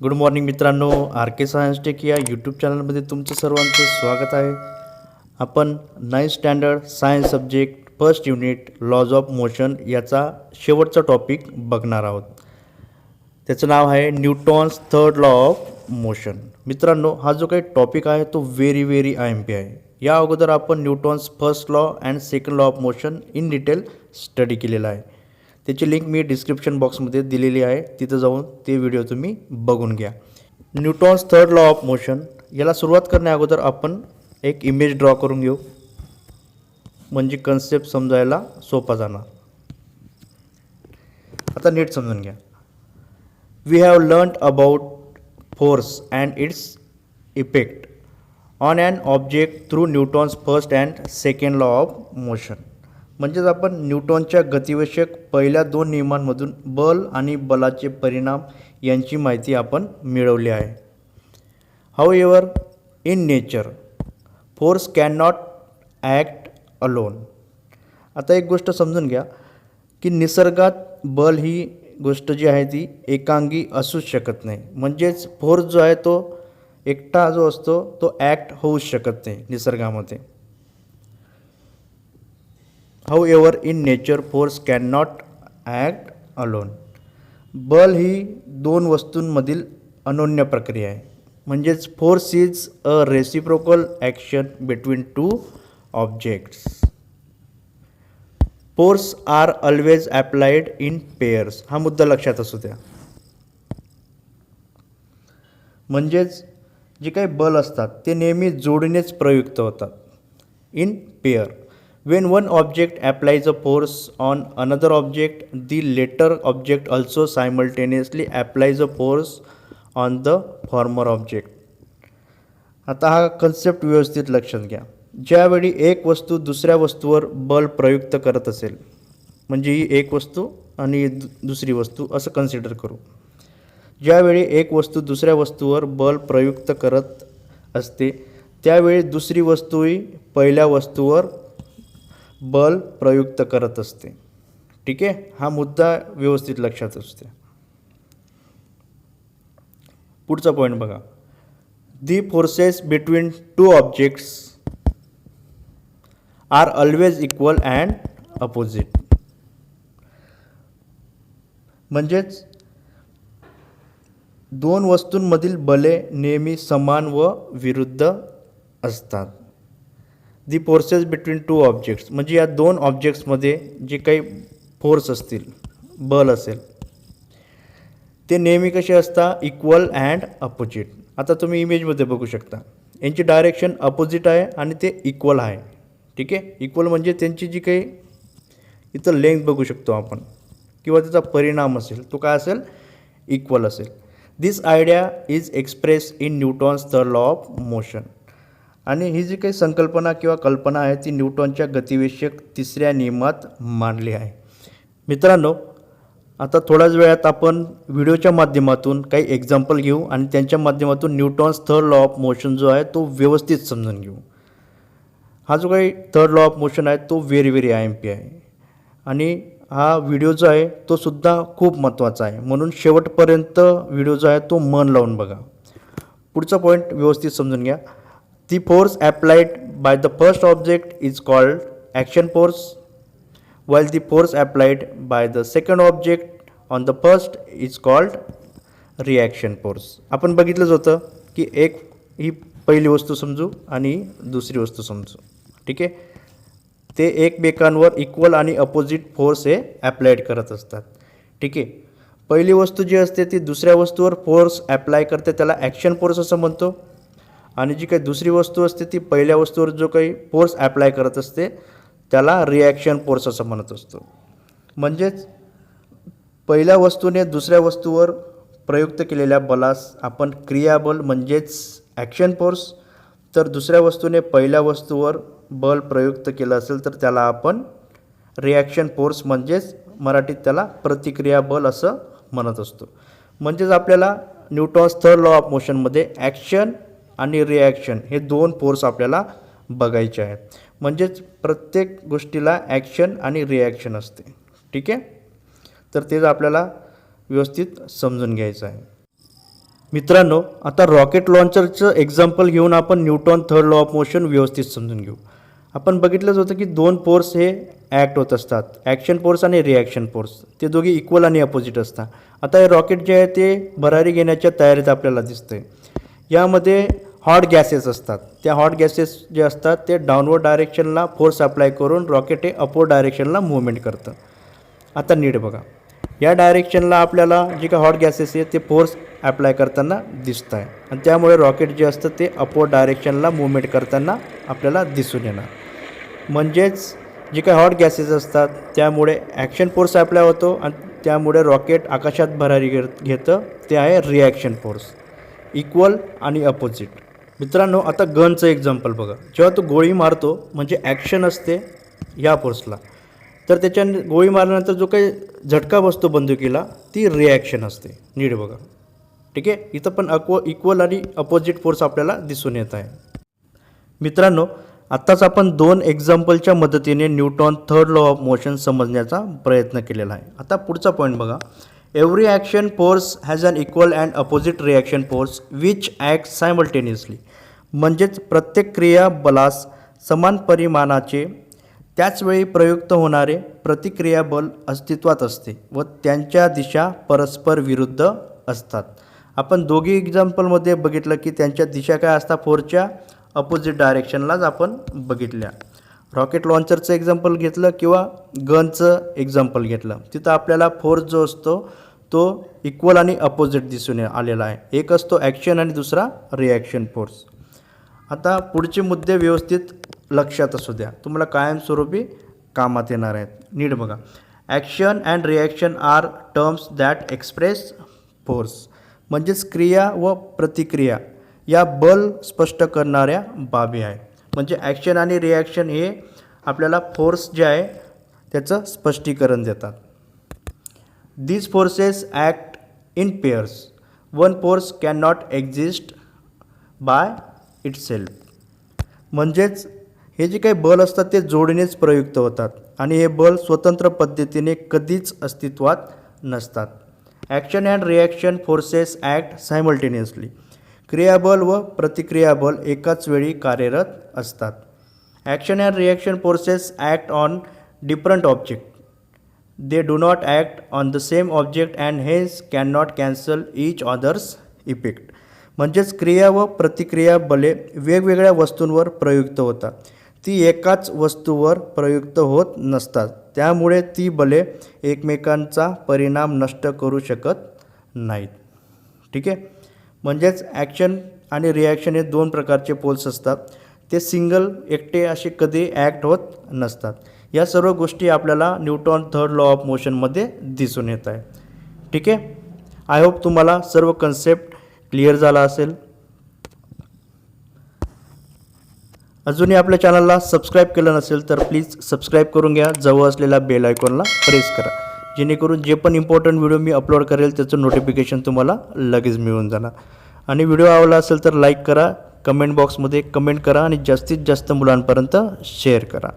Good morning मित्रांनो, R K science tech या YouTube चॅनलमध्ये तुमचं सर्वांचं स्वागत आहे. आपण 9th standard science subject first unit laws of motion याचा शेवटचा टॉपिक बघणार आहोत. त्याचं नाव आहे Newton's third law of motion. मित्रांनो, हा जो काही टॉपिक आहे तो व्हेरी IMP आहे. या अगोदर आपण Newton's first law and second law of motion in detail study केलेला आहे. त्याची लिंक मी डिस्क्रिप्शन बॉक्समध्ये दिलेली आहे, तिथं जाऊन ते व्हिडिओ तुम्ही बघून घ्या. Newton's third law of motion याला सुरुवात करण्या अगोदर आपण एक इमेज ड्रॉ करून घेऊ, म्हणजे कन्सेप्ट समजायला सोपा जाणार. आता नीट समजून घ्या. We have learned about force and its effect on an object through Newton's first and second law of motion. म्हणजेच आपण न्यूटनच्या गतिविषयक पहिल्या दोन नियमांमधून बल आणि बलाचे परिणाम यांची माहिती आपण मिळवली आहे. However in nature force can not act alone. आता एक गोष्ट समजून घ्या की निसर्गात बल ही गोष्ट जी आहे ती एकांगी असूच शकत नाही. म्हणजेच फोर्स जो आहे तो एकटा जो असतो तो ॲक्ट होऊच शकत नाही निसर्गामध्ये. However in nature force can not act alone. बल ही दोन वस्तूंमधील अनोन्य प्रक्रिया आहे. म्हणजेच force is a reciprocal action between two objects. Force are always applied in pairs. हा मुद्दा लक्षात असू द्या. म्हणजेच जे काही बल असतात ते नेहमी जोडीनेच प्रयुक्त होतात in pair. When one object applies a force on another object, the latter object also simultaneously applies a force on the former object. आता हा कन्सेप्ट व्यवस्थित लक्षात घ्या. ज्यावेळी एक वस्तू दुसऱ्या वस्तूवर बल प्रयुक्त करत असेल, म्हणजे ही एक वस्तू आणि दुसरी वस्तू असं कन्सिडर करू. ज्यावेळी एक वस्तू दुसऱ्या वस्तूवर बल प्रयुक्त करत असते त्यावेळी दुसरी वस्तूही पहिल्या वस्तूवर बल प्रयुक्त करत असते. ठीक आहे, हा मुद्दा व्यवस्थित लक्षात असते. पुढचा पॉईंट बघा. The forces between two objects are always equal and opposite. म्हणजेच दोन वस्तूंमधील बले नेहमी समान व विरुद्ध असतात. The forces between two objects म्हणजे या दोन ऑब्जेक्ट्समध्ये जे काही फोर्स असतील, बल असेल, ते नेहमी कसे असतात, इक्वल अँड अपोजिट. आता तुम्ही इमेजमध्ये बघू शकता यांची डायरेक्शन अपोजिट आहे आणि ते इक्वल आहे. ठीक आहे, इक्वल म्हणजे त्यांची जी काही इथं लेंथ बघू शकतो आपण किंवा त्याचा परिणाम असेल तो काय असेल, इक्वल असेल. This idea is express in Newton's third law of motion. आणि ही जी काही संकल्पना किंवा कल्पना आहे ती न्यूटनच्या गतिविषयक तिसऱ्या नियमात मांडली आहे. मित्रांनो, आता थोड्याच वेळात आपण व्हिडिओच्या माध्यमातून काही एक्झाम्पल घेऊ आणि त्यांच्या माध्यमातून Newton's third law of motion जो आहे तो व्यवस्थित समजून घेऊ. हा जो काही थर्ड लॉ ऑफ मोशन आहे तो व्हेरी IMP आहे आणि हा व्हिडिओ जो आहे तो सुद्धा खूप महत्त्वाचा आहे. म्हणून शेवटपर्यंत व्हिडिओ जो आहे तो मन लावून बघा. पुढचा पॉईंट व्यवस्थित समजून घ्या. The force applied by the first object is called action force, while the force applied by the second object on the first is called reaction force. आपण बघितलंच होतं की एक ही पहिली वस्तू समजू आणि दुसरी वस्तू समजू. ठीक आहे, ते एकमेकांवर इक्वल आणि अपोजिट फोर्स हे ॲप्लाइड करत असतात. ठीक आहे, पहिली वस्तू जी असते ती दुसऱ्या वस्तूवर फोर्स ॲप्लाय करते, त्याला ॲक्शन फोर्स असं म्हणतो. आणि जी काही दुसरी वस्तू असते ती पहिल्या वस्तूवर जो काही फोर्स ॲप्लाय करत असते त्याला रिॲक्शन फोर्स असं म्हणत असतो. म्हणजेच पहिल्या वस्तूने दुसऱ्या वस्तूवर प्रयुक्त केलेल्या बलास आपण क्रियाबल म्हणजेच ॲक्शन फोर्स, तर दुसऱ्या वस्तूने पहिल्या वस्तूवर बल प्रयुक्त केलं असेल तर त्याला आपण रिॲक्शन फोर्स म्हणजेच मराठीत त्याला प्रतिक्रिया बल असं म्हणत असतो. म्हणजेच आपल्याला न्यूटन्स थर्ड लॉ ऑफ मोशनमध्ये ॲक्शन आणि रिॲक्शन हे दोन फोर्स आपल्याला बघायचे आहेत. म्हणजेच प्रत्येक गोष्टीला ॲक्शन आणि रिॲक्शन असते. ठीक आहे, तर तेच आपल्याला व्यवस्थित समजून घ्यायचं आहे. मित्रांनो, आता रॉकेट लॉन्चरचं एक्झाम्पल घेऊन आपण Newton third law of motion व्यवस्थित समजून घेऊ. आपण बघितलंच होतं की दोन फोर्स हे ॲक्ट होत असतात, ॲक्शन फोर्स आणि रिॲक्शन फोर्स. ते दोघे इक्वल आणि अपोजिट असतात. आता हे रॉकेट जे आहे ते भरारी घेण्याच्या तयारीत आपल्याला दिसतंय. यामध्ये हॉट गॅसेस असतात. त्या हॉट गॅसेस जे असतात ते डाऊनवर्ड डायरेक्शनला फोर्स अप्लाय करून रॉकेट हे अपवर्ड डायरेक्शनला मूव्हमेंट करतं. आता नीट बघा, या डायरेक्शनला आपल्याला जे काही हॉट गॅसेस आहे ते फोर्स ॲप्लाय करताना दिसत आहे आणि त्यामुळे रॉकेट जे असतं ते अपवर्ड डायरेक्शनला मूव्हमेंट करताना आपल्याला दिसून येणार. म्हणजेच जे काही हॉट गॅसेस असतात त्यामुळे ॲक्शन फोर्स अप्लाय होतो आणि त्यामुळे रॉकेट आकाशात भरारी घेतं. ते आहे रिॲक्शन फोर्स, इक्वल आणि अपोजिट. मित्रांनो, आता गनचं एक्झाम्पल बघा. जेव्हा तो गोळी मारतो म्हणजे ॲक्शन असते या फोर्सला, तर त्याच्याने गोळी मारल्यानंतर जो काही झटका बसतो बंदुकीला ती रिॲक्शन असते. नीट बघा. ठीक आहे, इथं पण इक्वल आणि अपोजिट फोर्स आपल्याला दिसून येत आहे. मित्रांनो, आत्ताच आपण 2 एक्झाम्पलच्या मदतीने Newton third law of motion समजण्याचा प्रयत्न केलेला आहे. आता पुढचा पॉईंट बघा. Every action force has an equal and opposite reaction force which act simultaneously. म्हणजेच प्रत्येक क्रिया बलास समान परिमाणाचे त्याचवेळी प्रयुक्त होणारे प्रतिक्रिया बल अस्तित्वात असते व त्यांच्या दिशा परस्पर विरुद्ध असतात. आपण दोघी एक्झाम्पलमध्ये बघितलं की त्यांच्या दिशा काय असतात, फोर्सच्या अपोजिट डायरेक्शनलाच आपण बघितल्या. रॉकेट लॉन्चरचं एक्झाम्पल घेतलं किंवा गनचं एक्झाम्पल घेतलं, तिथं आपल्याला फोर्स जो असतो तो इक्वल आणि अपोजिट दिसून आलेला आहे. एक असतो ॲक्शन आणि दुसरा रिॲक्शन फोर्स. आता पुढचे मुद्दे व्यवस्थित लक्षात असू द्या, तुम्हाला कायमस्वरूपी कामात येणार आहेत. नीट बघा. Action and reaction are terms that express force. म्हणजेच क्रिया व प्रतिक्रिया या बल स्पष्ट करणाऱ्या बाबी आहेत. म्हणजे ॲक्शन आणि रिॲक्शन हे आपल्याला फोर्स जे आहे त्याचं स्पष्टीकरण देतात. These forces act in pairs. One force can not exist by itself. म्हणजेच हे जे काही बल असतात ते जोडीनेच प्रयुक्त होतात आणि हे बल स्वतंत्र पद्धतीने कधीच अस्तित्वात नसतात. Action and reaction forces act simultaneously. क्रियाबल व प्रतिक्रियाबल एकाच वेळी कार्यरत असतात. Action and reaction forces act on different object. They do not act on the same object and hence can not cancel each other's effect. म्हणजेच क्रिया व प्रतिक्रिया बले वेगवेगळ्या वस्तूंवर प्रयुक्त होतात, ती एकाच वस्तूवर प्रयुक्त होत नसतात. त्यामुळे ती बले एकमेकांचा परिणाम नष्ट करू शकत नाहीत. ठीक आहे, म्हणजेच ॲक्शन आणि रिॲक्शन हे 2 प्रकारचे पोल्स असतात. ते सिंगल एकटे असे कधी ॲक्ट होत नसतात. या सर्व गोष्टी आपल्याला न्यूटन थर्ड लॉ ऑफ मोशनमध्ये दिसून येत आहे. ठीक आहे, आय होप तुम्हाला सर्व कन्सेप्ट क्लिअर झाला असेल. अजूनही आपल्या चॅनलला सबस्क्राईब केलं नसेल तर प्लीज सबस्क्राईब करून घ्या. जवळ असलेल्या बेल आयकॉनला प्रेस करा, जेणेकरून जे पण इम्पॉर्टंट व्हिडिओ मी अपलोड करेल त्याचं नोटिफिकेशन तुम्हाला लगेच मिळून जाणार. आणि व्हिडिओ आवडला असेल तर लाईक करा, कमेंट बॉक्समध्ये कमेंट करा आणि जास्तीत जास्त मुलांपर्यंत शेअर करा.